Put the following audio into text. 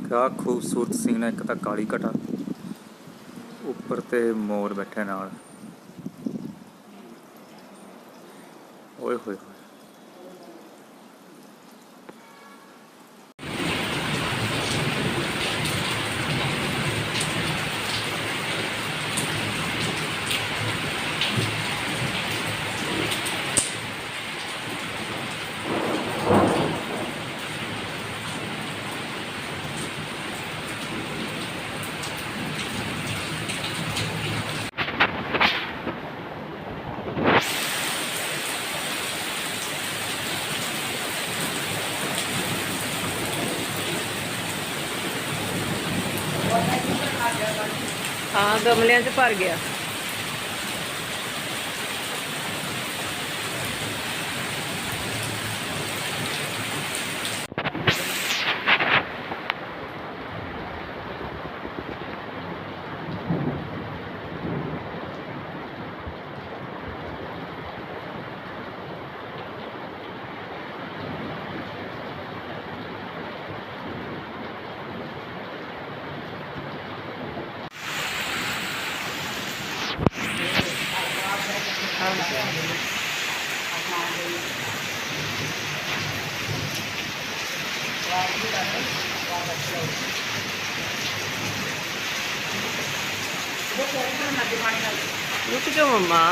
क्या खूबसूरत सीन है। एक तो काली घटा उपर ते मोर बैठे नाल। ओए होए होए। हाँ गमलियां च भर गया। रुक जाओ मम्मा।